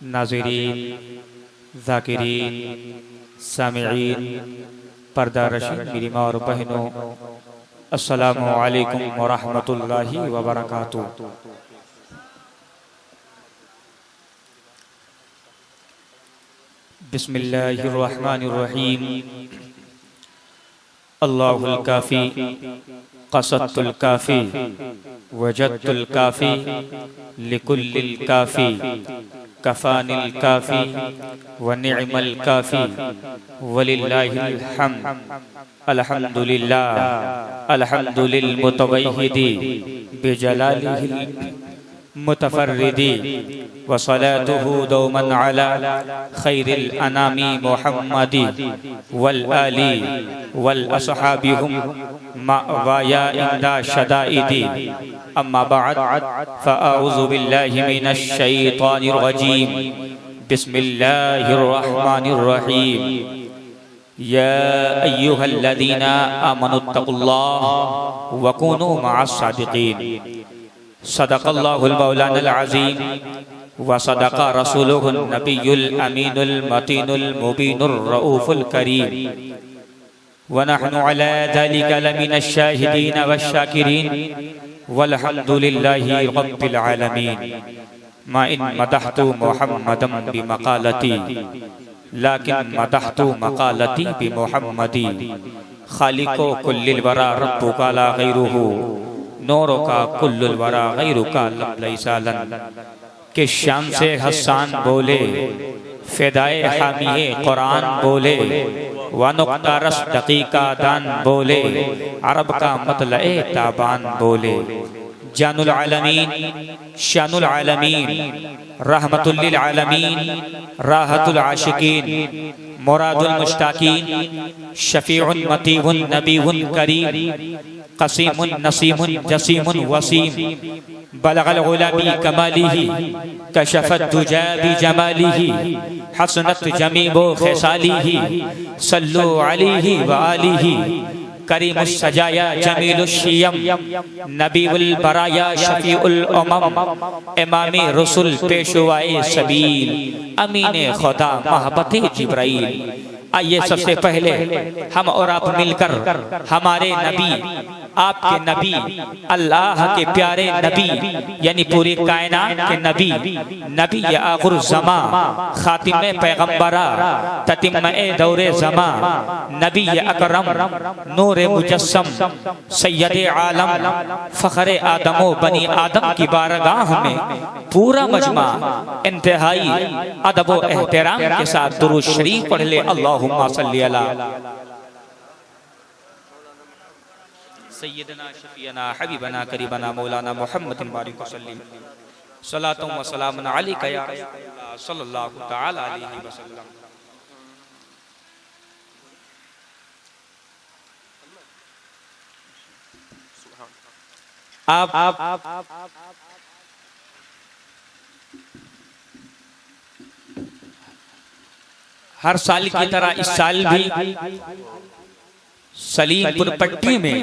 नाज़रीन, ज़ाकिरीन, सामिईन, पर्दा रशीद मेरी माँ और बहनों, अस्सलामु अलैकुम व रहमतुल्लाहि व बरकातुहू। बिस्मिल्लाहिर रहमानिर रहीम। अल्लाहुल काफ़ी क़सदतुल काफ़ी वजदतुल काफ़ी लिकुल्लिल काफ़ी कफ़ानिल काफ़ी व निअमल काफ़ी वलिल्लाहिल हम्द। अल्हम्दुलिल्लाह अल्हम्दुलिल मुतवहिदी बिजलालिहिल मुतफर्रिदी व सलातुहु दौमन अला खैरिल अनामी मुहम्मदी वल आली वल अस्हाबिहुम मावाया इंदा शदाइदी। अम्मा बअद फ़अऊज़ु बिल्लाहि मिनश शैतानिर रजीम। बिस्मिल्लाहिर रहमानिर रहीम। या अय्युहल्लज़ीना आमनुत्तक़ुल्लाह व कूनू मअस सादिक़ीन। सदक़ल्लाहुल मौलानाल अज़ीम व सदक़ रसूलुहुन नबियुल अमीनुल मतीनुल मुबीनुर रऊफ़ुल करीम। व नहनु अला ज़ालिका लमिनश शाहिदीन वश्शाकिरीन वल्हम्दुलिल्लाहि रब्बिल आलमीन। मा इन मदहतु मुहम्मदम बिमक़ालती लाकिन मदहतु मक़ालती बिमुहम्मदी। खालिको कुल्लिल वरा रब्बुका ला गैरुहु नूरो का कुल्लुल वरा गैरुका लैसा लन। के शाम से हसान बोले फ़िदाए हामिए कुरान बोले व नुक्ता रस दक़ीक़ा दान बोले अरब का मतलए ताबान बोले। जानुल आलमीन शानुल आलमीन रहमतुल लिल आलमीन राहतुल आशिकीन मुरादुल मुश्ताकीन शफीउन मतीउन नबीउन करीम क़सीमुन नसीमुन जसीमुन वसीम। बलगल उला बि कमालिही कशफत दुजा बि जमालिही हसनत जमीबो ख़िसालिही सल्लु अलैहि व आलिही। करीमुस सजाया जमीलुश शियम नबीउल बराया शफीउल उमम इमामे रसूल पेशवाए सबील अमीने खुदा महबते जिब्राइल। आइए सबसे पहले हम और आप मिलकर हमारे नबी आपके नबी अल्लाह के प्यारे नबी यानी पूरी कायनात के नबी नबी आखिर ज़मा खातिमे पैगंबरा ततिम्मे दौरे ज़मा नबी अकरम नूर मुजस्सम सैयदे आलम फ़ख्रे आदमो बनी आदम की बारगाह में पूरा मजमा इंतहाई अदब व एहतराम के साथ दुरूद शरीफ पढ़ ले। अल्लाहुम्मा सल्ली अला सय्यदना शफीअना हबीबना करीबना मौलाना मुहम्मदिन बारिक वसल्लम सलातुम व सलामुन अलैका या रसूलल्लाह सल्लल्लाहु तआला अलैहि वसल्लम। आप हर साल की तरह इस साल भी सलीमपुर पट्टी में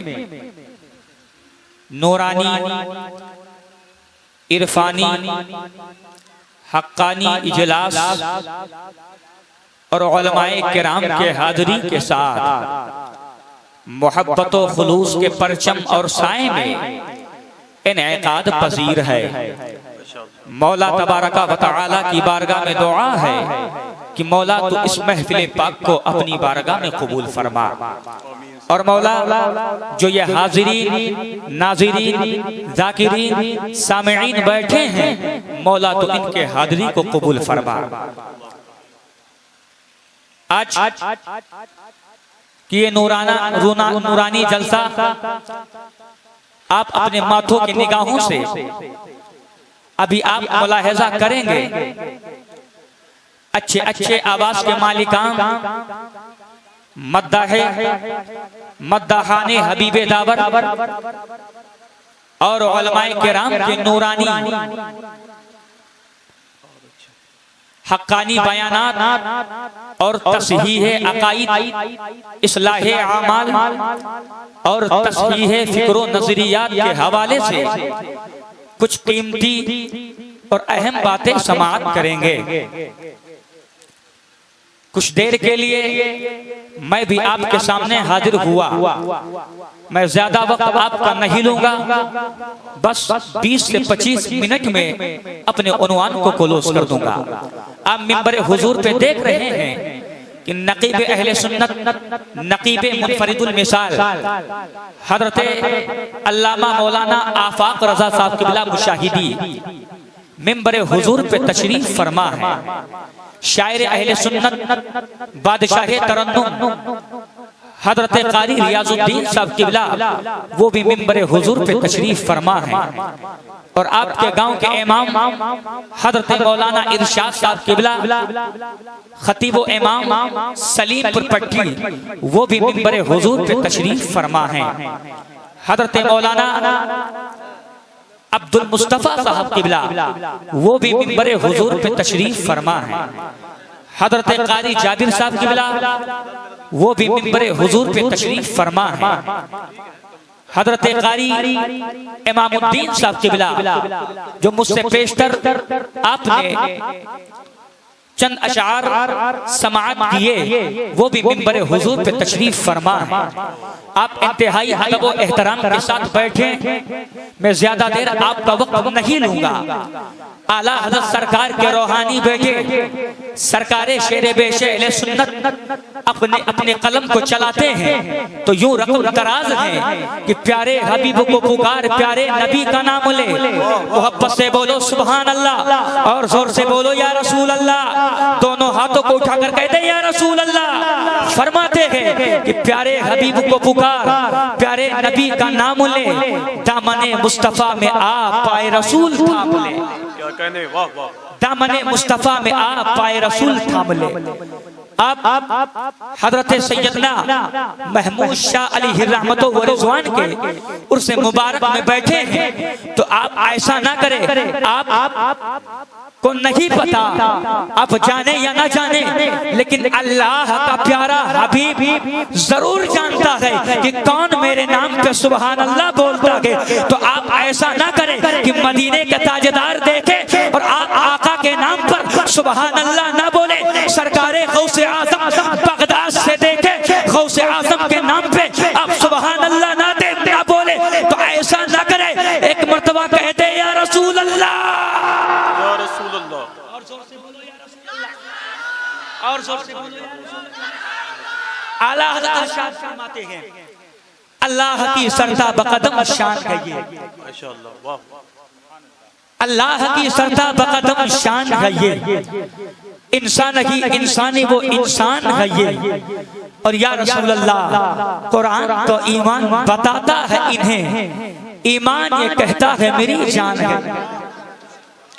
नूरानी इरफानी हक्कानी इजलास और उलमाए किराम के हाज़री के साथ मोहब्बत व खुलूस के परचम और साए में इनेकाद पजीर है। मौला तबारका व तआला की बारगाह में दुआ है कि मौला तू इस महफिल पाक को अपनी बारगाह में कबूल फरमा। और मौला जो ये हाज़िरीन नाज़िरीन ज़ाकिरीन सामिईन बैठे हैं मौला तो इनके हाज़िरी को कबूल फरमा। आज कि ये नूरानी जलसा आप अपने माथों की निगाहों से अभी आप मुलाहिज़ा करेंगे अच्छे अच्छे आवाज के मालिकान मद्दाहे मद्दाहाने हबीबे दावर और उलमाए किराम के नूरानी हक्कानी बयानात और तस्हीह अकाईद इस्लाह आमाल और तस्हीह फिक्र नजरियात के हवाले से कुछ कीमती और अहम बातें समाअत करेंगे। कुछ देर के लिए मैं भी आपके सामने हाजिर हुआ। मैं ज्यादा वक्त आपका नहीं लूंगा, बस 20 से 25 मिनट में अपने उन्वान को क्लोज कर दूंगा। आप मिंबर हुजूर पे देख रहे हैं कि नकीब अहले सुन्नत, नकीब मुनफरिदुल मिसाल हजरत अल्लामा मौलाना आफाक रजा साहब क़िबला मुशाहिदी मिंबर हुजूर पे तशरीफ फरमा है। शायर अहले सुन्नत बादशाह तरन्नुम हजरत कारी रियाजुद्दीन साहब क़िबला वो भी मिंबर हुजूर पे तशरीफ फरमा है। और आपके गांव के इमाम हजरत मौलाना इरशाद साहब क़िबला खतीब व इमाम सलीमपुर पट्टी वो भी मिंबर हुजूर पे तशरीफ फरमा है। हजरत मौलाना अब्दुल मुस्तफा साहब क़िबला वो भी मिंबर हुजूर पे तशरीफ फरमा है। हजरत कारी जाबिर साहब क़िबला वो भी मिंबर हुजूर पे तशरीफ फरमा है। हजरत कारी इमामुद्दीन साहब क़िबला जो मुझसे पेशतर आपने चंद अशार समाअत किए वो भी मिंबर हुजूर पे तशरीफ फरमा है। आप इंतहाई अदब व एहतराम के साथ बैठे, मैं ज्यादा देर आपका वक्त नहीं लूंगा। आला हज़रत सरकार के रूहानी बेटे सरकारे शेरे बेशे अहले सुन्नत अपने अपने कलम को चलाते हैं तो यूं रकम दराज है कि प्यारे हबीब को पुकार, प्यारे नबी का नाम ले, मोहब्बत से बोलो सुभान अल्लाह और जोर से बोलो या रसूल अल्लाह। दोनों हाथों को उठाकर कहते या रसूल अल्लाह। फरमाते हैं कि प्यारे हबीब को पुकार, प्यारे नबी का नाम ले, दामने मुस्तफा में आ पाए रसूल थाम ले, दामने मुस्तफा में आ पाए रसूल थाम ले। आप हजरत सैयदना महमूद शाह अली रहमतो व रिज़वान के उर्स मुबारक में बैठे हैं तो आप ऐसा ना करें, आप को नहीं पता, आप जाने या ना जाने, लेकिन अल्लाह का प्यारा हबीब जरूर जानता है कि कौन मेरे नाम पे सुभान अल्लाह बोलता है। तो आप ऐसा ना करें कि मदीने के ताजदार देखे और आप आका के नाम पर सुभान अल्लाह ना बोले, सरकारे गौसे आज़म बगदाद से देखे गौसे आज़म के नाम पे आप सुभान अल्लाह ना दे ना बोले, तो ऐसा ना करे। एक मर्तबा कहते या रसूल अल्लाह, और जोर से बोलो या रसूल अल्लाह, और जोर से बोलो या रसूल अल्लाह। आला हज़रत शान फरमाते हैं अल्लाह की सरता बकदम शान है ये, माशाअल्लाह वाह, अल्लाह की सरता बकदम शान है ये, इंसान ही इंसानी वो इंसान है ये। और या रसूल अल्लाह कुरान तो ईमान बताता है इन्हें, ईमान ये कहता है मेरी जान है,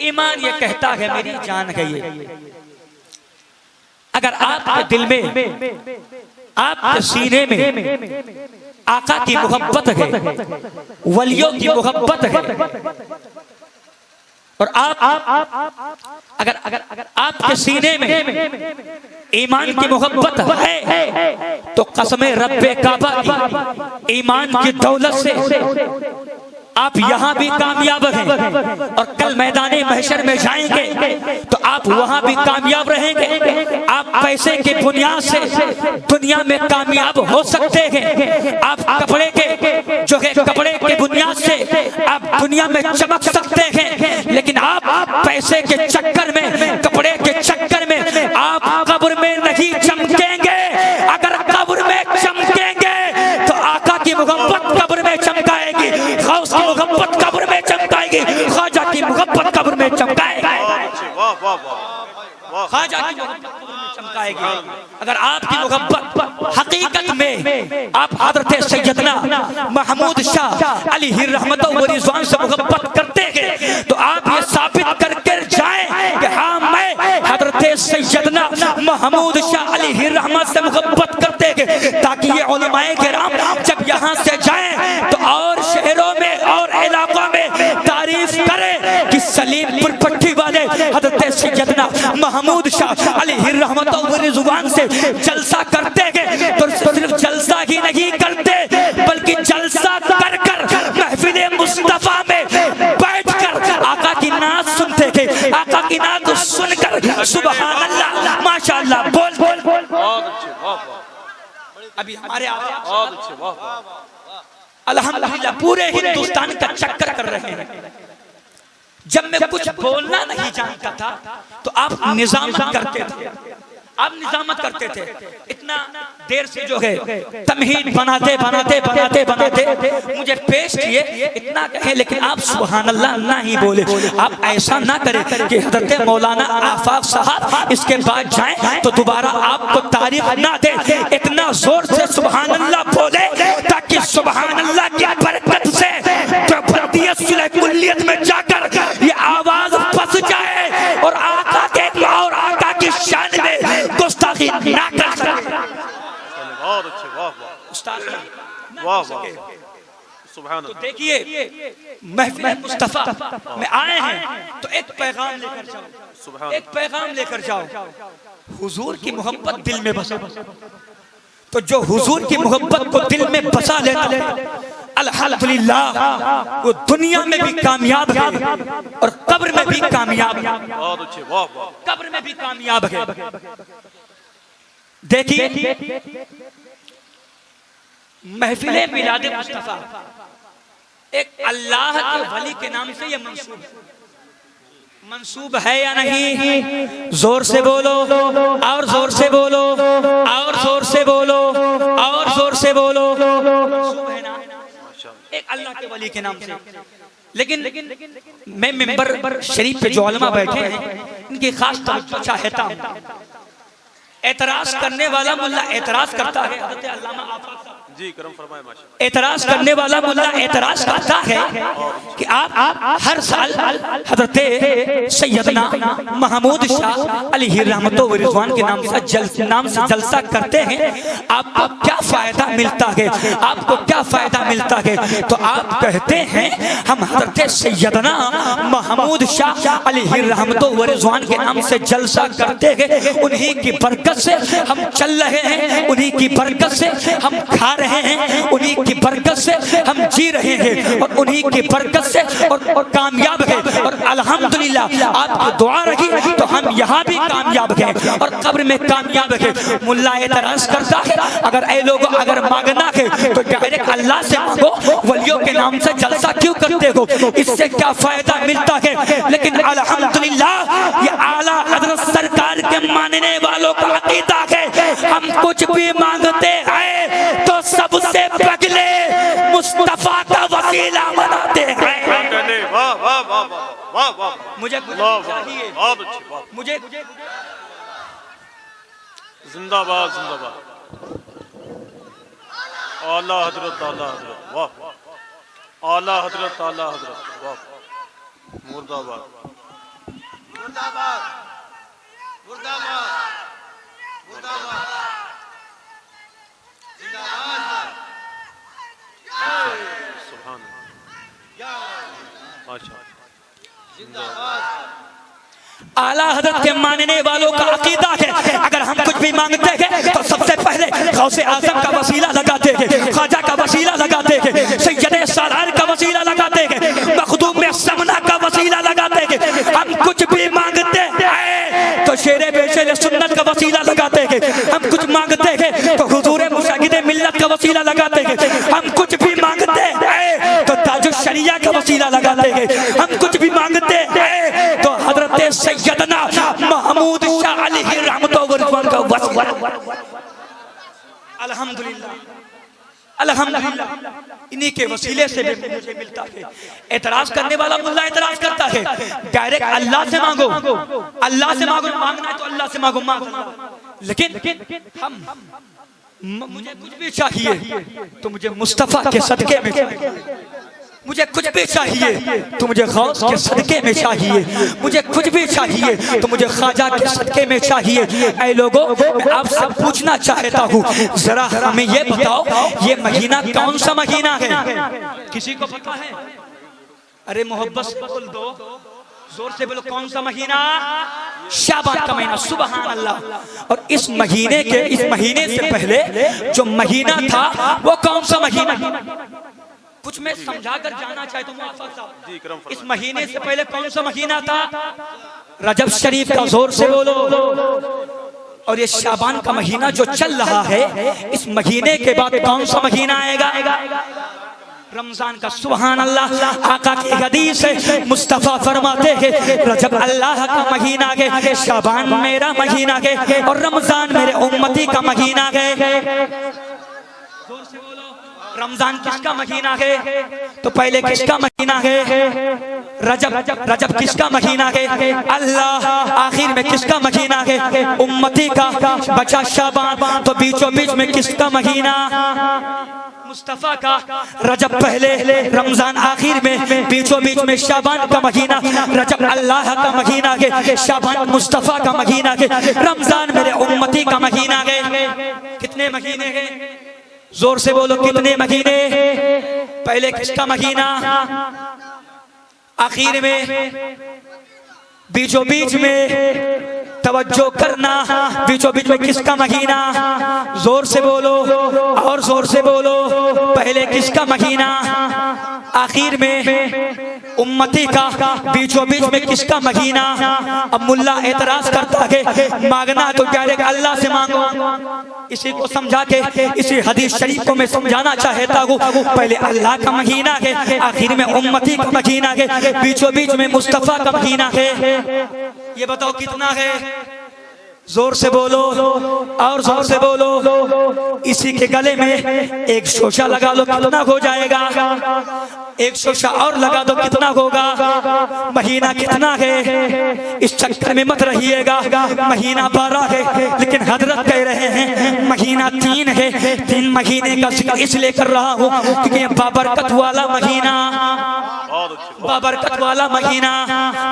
ईमान ये कहता है मेरी जान है ये। अगर आपके दिल में, आपके सीने में आका की मोहब्बत है, वलियों की मोहब्बत है, और अगर आपके सीने में ईमान की मोहब्बत है तो कसमे रब्बे काबा की ईमान की दौलत से आप यहाँ भी कामयाब हैं और कल मैदाने महशर में जाएंगे तो आप वहाँ भी कामयाब रहेंगे। आप पैसे के बुनियाद से दुनिया में कामयाब हो सकते हैं, आप कपड़े के जो है कपड़े के बुनियाद से आप दुनिया में चमक सकते हैं, लेकिन आप पैसे के चक्कर में, कपड़े के चक्कर में आप कब्र में नहीं चमकेंगे। अगर कब्र में चमकेंगे तो आका की मोहब्बत कब्र में चमकाएगी, गौस की मोहब्बत कब्र में चमकाएगी, ख्वाजा की मोहब्बत कब्र में चमकाएगी, ख्वाजा की मोहब्बत कब्र में चमकाएगी। अगर आपकी मोहब्बत हकीकत में आप हजरत सैयदना महमूद शाह अली रहमतो व रिज़वान से मोहब्बत करते हैं तो आप ये साबित करके जाएं कि हाँ मैं हजरत सैयदना महमूद शाह अली रहमत से मोहब्बत करते हैं, ताकि ये उलमाए किराम जब यहाँ से जाएं तो और शहरों में और इलाकों में तारीफ करें कि सलीमपुर पट्टी वाले हजरत सैयदना महमूद शाह अली रहमतो व रिज़वान से जलसा करते हैं। तो सिर्फ जलसा ही नहीं करते बल्कि जलसा कर कर महफिल मुस्तफा में बैठकर आका की नात सुनते हैं, कायनात सुनकर सुभान अल्लाह माशाअल्लाह बोल बोल बोल। बहुत अच्छे, वाह वाह, अभी हमारे बहुत अच्छे, वाह वाह, अल्हम्दुलिल्लाह पूरे हिंदुस्तान का चक्कर कर रहे हैं। जब मैं कुछ बोलना नहीं जानता था तो आप निजामत करते थे, आप निजामत करते थे। इतना देर से जो है तमहीद बनाते बनाते बनाते बनाते मुझे पेश किए, इतना कहे लेकिन आप सुभान अल्लाह ना ही बोले। आप ऐसा ना करें कि हज़रत मौलाना आफाक साहब इसके बाद जाएं तो दोबारा आपको तारीफ ना दे। इतना जोर से सुभान अल्लाह बोले ताकि सुभान अल्लाह की बरकत से कुल्लियत में जाकर ये आवाज फंस जाए और आका के और आका की शान में गुस्ताखी ना कर सके। बहुत अच्छे, वाह वाह, वाह वाह, सुभान अल्लाह। तो देखिए महफिल मुस्तफा में आए हैं तो एक पैगाम लेकर जाओ, एक पैगाम लेकर जाओ। हुजूर की मोहब्बत दिल में बसा, तो जो हुजूर की मोहब्बत को दिल में बसा लेता अल्हम्दुलिल्लाह वो दुनिया में भी कामयाब है और कब्र में भी कामयाब है। बहुत अच्छे, वाह वाह, कब्र में भी कामयाब है। देखिए महफिल मिलाद मुस्तफा एक अल्लाह के वली के नाम से ये मंसूब है या नहीं? जोर से बोलो और जोर से बोलो और जोर से बोलो और जोर से बोलो। मंसूब है ना एक अल्लाह के वली के नाम से। लेकिन मैं मिंबर शरीफ पे जो उलमा बैठे हैं इनकी खास तवज्जो चाहता हूं। एतराज करने वाला मुल्ला एतराज करता है, हज़रत अल्लामा आफाक जी करम फरमाए माशाअल्लाह। एतराज करने वाला मुल्ला एतराज करता है कि आप हर साल हज़रत सैयदना महमूद शाह अलैहि रहमतो व रिज़वान के नाम से जलसा करते हैं। आपको क्या फायदा मिलता है? आपको क्या फायदा मिलता है? तो आप कहते हैं हम हज़रत सैयदना महमूद शाह अलैहि रहमतो व रिज़वान के नाम से जलसा करते हैं। उन्हीं की बरकत से हम चल रहे हैं, उन्हीं की बरकत से हम खा रहे हैं, उन्हीं की बरकत से हम जी रहे हैं और उन्हीं की बरकत से और कामयाब है। और अल्हम्दुलिल्लाह आपकी दुआ रही तो हम यहाँ भी कामयाब हैं और कब्र में कामयाब है। मुल्ला एतराज करता है अगर ऐ लोगों अगर मांगना है तो डायरेक्ट अल्लाह से मांगो, वलियों के नाम से जलसा क्यों करते हो? इससे क्या फायदा मिलता है? लेकिन अल्हम्दुलिल्लाह ये आला हज़रत सरकार के मानने वालों का अकीदा है, हम कुछ भी मांगते हैं तो सबसे पहले मुस्तफा का वसीला बनाते हैं। वाह वाह वाह वाह वाह, मुझे चाहिए, बहुत अच्छे, वाह, मुझे जिंदाबाद जिंदाबाद, आला हजरत, आला हजरत, वाह, आला हजरत, आला हजरत, वाह, मुर्दाबाद मुर्दाबाद मुर्दाबाद मुर्दाबाद, जिंदाबाद, सुभान अल्लाह, माशाअल्लाह, जिंदाबाद। आला हज़रत के मानने वालों का अकीदा है अगर हम कुछ भी मांगते हैं तो सबसे पहले गौसे आज़म का वसीला लगाते हैं, ख्वाजा का वसीला लगाते हैं, सैयदे सालार का वसीला लगाते हैं, मखदूम समना का वसीला लगाते हैं। हम कुछ भी मांगते हैं तो शेरे बेशेर सुन्नत का वसीला लगाते हैं। हम कुछ मांगते हैं तो हुजूर मुशाहिदे मिल्लत का वसीला लगाते हैं। हम कुछ भी मांगते हैं तो ताजुल शरिया का वसीला लगाते हैं। हम कुछ भी मांगते हैं तो हज़रत सैयदना महमूद शाह अलैहि रहमतो व रिज़वान का वसीला। अल्हम्दुलिल्लाह अल्हम्दुलिल्लाह इन्हीं के वसीले से मुझे मिलता है। एतराज करने वाला मुल्ला एतराज करता है डायरेक्ट अल्लाह से मांगो, अल्लाह से मांगो, मांगना है तो अल्लाह से मांगो, लेकिन हम मुझे कुछ भी चाहिए तो मुझे मुस्तफा के सदके में चाहिए, मुझे कुछ भी चाहिए तो मुझे गौस के सदके में चाहिए, मुझे कुछ भी चाहिए तो मुझे ख्वाजा के सदके में चाहिए। ऐ लोगों मैं आपसे पूछना चाहता हूँ जरा हमें ये बताओ ये महीना कौन सा महीना है? किसी को पता है? अरे मोहब्बत से बोल दो, जोर से बोलो, कौन सा महीना? शाबान का महीना, सुभान अल्लाह। और इस महीने से पहले जो महीना था वो कौन सा महीना? कुछ मैं समझा कर जाना चाहता हूँ जी करम इस महीने से पहले कौन सा महीना था? रजब शरीफ का, जोर से बोलो। और ये शाबान का महीना जो चल रहा है, इस महीने के बाद कौन सा महीना आएगा? रमजान का। सुभान अल्लाह। आका की हदीस है, मुस्तफा फरमाते हैं रजब अल्लाह का महीना है, शाबान मेरा महीना है, और रमजान मेरे उम्मती का महीना है। जोर से बोलो। रमजान किसका महीना है? तो पहले किसका महीना है? रजब। रजब किसका महीना है? अल्लाह। आखिर में किसका महीना है? उम्मती का। बचा शाबान, तो बीचों बीच में किसका महीना? मुस्तफा का। रजब पहले, रमजान आखिर में, बीचों बीच में शाबान का महीना। रजब अल्लाह का महीना है, शाबान मुस्तफा का महीना है, रमजान मेरे उम्मती का महीना है। कितने महीने हैं? जोर से बोलो, कितने महीने? पहले किसका महीना? आखिर में, बीचों बीच में। तवज्जो करना, बीचों बीच में किसका महीना? जोर से बोलो और जोर से बोलो। पहले किसका महीना? आखिर में उम्मती का। बीचों बीच में किसका महीना? अब मुल्ला एतराज करता है, मांगना तो डायरेक्ट अल्लाह से मांगो। इसी को समझा के इसी हदीस शरीफ को मैं समझाना चाहता हूँ। पहले अल्लाह का महीना है, आखिर में उम्मती का महीना है, बीचों बीच में मुस्तफा का महीना है। ये बताओ कितना है? जोर से बोलो और जोर से बोलो। इसी के गले में एक शोशा लगा लो, कितना हो जाएगा? एक शोशा और लगा दो, कितना होगा? महीना कितना है? इस चक्कर में मत रहिएगा। महीना 12 है, लेकिन हजरत कह रहे हैं महीना 3 है। 3 महीने का जिक्र इसलिए कर रहा हूँ क्योंकि ये बाबरकत वाला महीना, बाबरकत वाला महीना।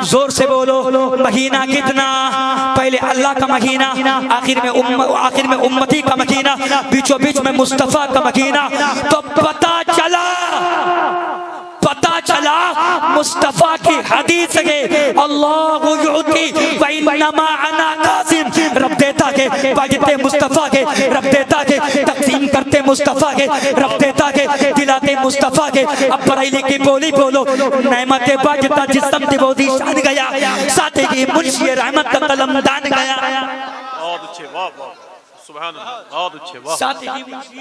जोर से बोलो, महीना कितना? पहले अल्लाह का महीना, आखिर में उम्मती का महीना, बीचों बीच में मुस्तफा का महीना। तो पता चला मुस्तफा की हदीस है, अल्लाहु युती व इन्नमा अना कासिम। रब देता है, बागते मुस्तफा के, रब देता है, तकसीम करते मुस्तफा के, रब देता है, दिलाते मुस्तफा के। अब बरेली की बोली बोलो, नेमते बागता जिस्म दी बोदी शान गया, साथे की मुंशी रहमत का कलम दान गया। बहुत अच्छे, वाह वाह, सुभान अल्लाह, बहुत अच्छे, वाह। साथे की मुंशी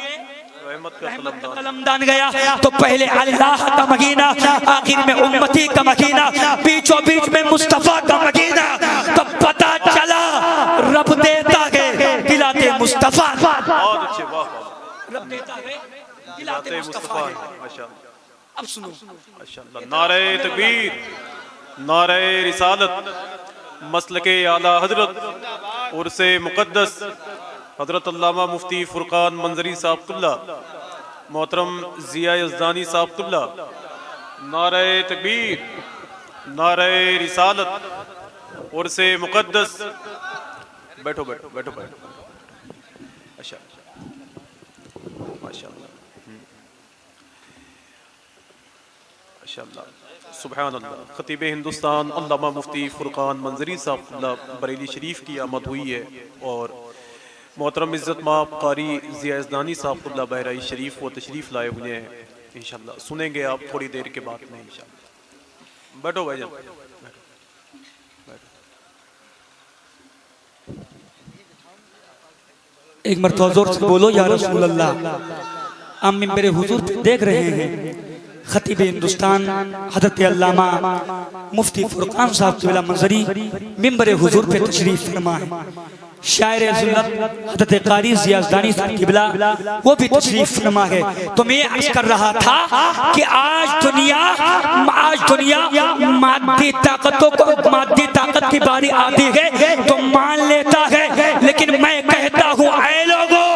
रहमत का कलमदान गया। तो पहले अल्लाह का महीना, आखिर में उम्मती का महीना, बीचों बीच में मुस्तफा का महीना। तो पता चला रब देता है, दिलाते मुस्तफा। बहुत अच्छे, वाह वाह, रब देता है, दिलाते मुस्तफा। माशाअल्लाह। अब सुनो, माशाअल्लाह। नारे तकबीर, नारे रिसालत, मसलके आला हजरत उर्से मुकद्दस हजरत अल्लामा मुफ्ती फुरकान मंजरी साहब कुल्ला, मोहतरम जिया यज़दानी साहब कुल्ला। नारे तकबीर, नारे रिसालत उर्से मुकद्दस। बैठो बैठो बैठो बैठो। अच्छा, माशाअल्लाह, माशाअल्लाह, सुभान अल्लाह। खतीब हिंदुस्तान अल्लामा मुफ्ती फुरकान मंजरी साहब कुल्ला बरेली शरीफ की आमद हुई है, और मोहतरम इज़्ज़त माब कारी ज़िया यज़दानी साहब कुल्ला बहराई शरीफ वो तशरीफ़ लाए हुए हैं। इंशाअल्लाह सुनेंगे आप थोड़ी देर के बाद में इंशाअल्लाह। बैठो भाईजान, एक मरतबा जोर से बोलो या रसूल अल्लाह। हम मिंबर हुजूर पे देख रहे हैं खतीब हिंदुस्तान हजरत अल्लामा मुफ्ती फुरकान साहब क़िबला मंजरी मिंबर हुजूर पे तशरीफ फरमा है। शायर ज़ुल्लत हजरत कारी ज़िया यज़दानी साहब क़िबला वो भी तशरीफ फरमा है। तो मैं अर्ज़ कर रहा था कि आज दुनिया मादी ताकतों को, मादी ताकत की बारी आती है तो मान लेता है, लेकिन मैं कहता हूँ ऐ लोगों,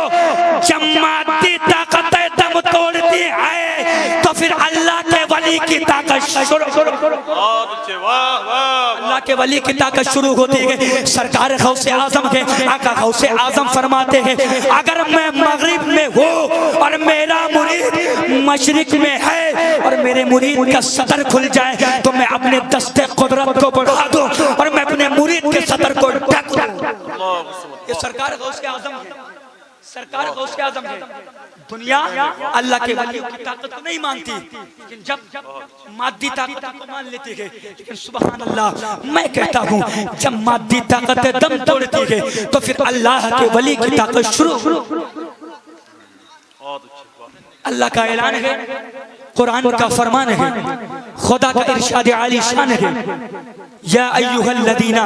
जब मादी ताकतें दम तोड़ती है तो फिर अल्लाह के वली की ताकत शुरू, अल्लाह के वली की ताकत शुरू होती है। सरकार गौसे आजम के आका गौसे आजम फरमाते हैं, अगर मैं मगरिब में हूँ और मेरा मुरीद मशरिक में है और मेरे मुरीद का सदर खुल जाए तो मैं अपने दस्ते कुदरत को बढ़ा दूं और मैं अपने मुरीद के सदर को ढक दूं। ये सरकार गौसे आजम है, सरकार गौसे आजम है। दुनिया अल्लाह के वलियों की ताकत को नहीं मानती, लेकिन जब मादी ताकत को मान लेती है। लेकिन सुभान अल्लाह, मैं कहता हूँ जब मादी ताकत दम तोड़ती है तो फिर अल्लाह के वली की ताकत शुरू। अल्लाह का ऐलान है, कुरान का फरमान है, खुदा का इरशाद आली शान है, या अय्युहल्लज़ीना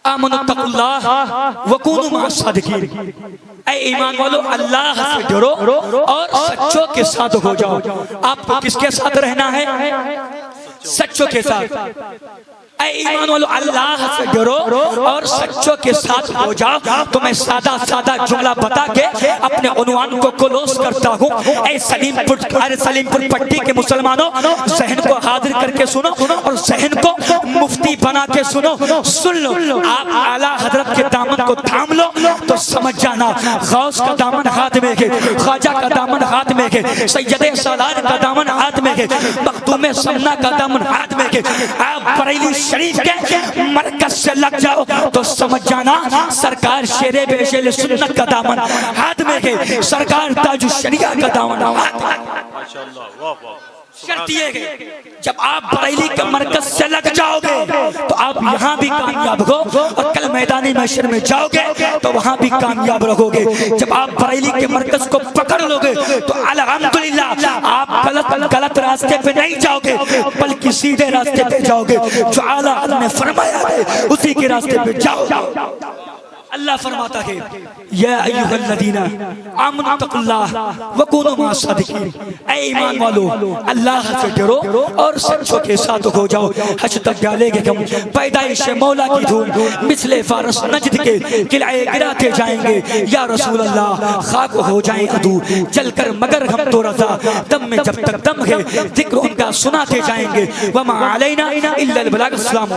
आमनुत्तकुल्लाह वकूनू मअस-सादिकीन। ऐ ईमान वालो, अल्लाह से डरो और सच्चों के साथ हो जाओ। आपको किसके साथ रहना है? सच्चों के साथ। ऐ ईमान वालो, अल्लाह से डरो और सच्चों के साथ हो जाओ। तो मैं सादा सादा जुमला बता के अपने उन्वान को क्लोज करता हूँ। ऐ सलीमपुर पट्टी के मुसलमानों, जहन को हाजिर करके सुनो और जहन को मुफ्ती बना के सुनो। सुन लो, आप आला हजरत के दामन को थाम लो तो समझ जाना, गौस का दामन हाथ में है, ख्वाजा का दामन हाथ में है, सैयदे सालार का दामन हाथ में है, मखदूम समना का दामन हाथ में है। आप बरेली शरीफ के मरकज से लग जाओ तो समझ जाना, सरकार शेरे बेशेल सुन्नत का दामन हाथ में है, सरकार ताजु शरिया का दामन हाथ में। माशाअल्लाह, वाह वाह। शर्त ये है, जब आप बरेली के मरकज से लग जाओगे तो आप यहाँ भी कामयाब हो और कल मैदानी महशर में जाओगे तो वहाँ भी कामयाब रहोगे। जब आप बरेली के मरकज को पकड़ लोगे तो अल्हम्दुलिल्लाह आप गलत रास्ते पे नहीं जाओगे, बल्कि सीधे रास्ते पे जाओगे। जो आला ने फरमाया है उसी के रास्ते पे जाओ। अल्लाह फरमाता है, या अय्युहल्लज़ीना आमनुत्तकुल्लाह वकूनू मअस-सादिकीन। ऐ ईमान वालो, अल्लाह से डरो और सच्चों के साथ हो जाओ। हज तक डालेंगे हम पैदाइश मौला की धूम, मिसले फारस नजद के किलाए गिराते जाएंगे। या रसूल अल्लाह, खाक हो जाए अदू जलकर मगर हम तो रज़ा, दम में जब तक दम है जिक्र उनका सुनाते जाएंगे। वमा अलैना इल्लल बलाग। अस्सलाम।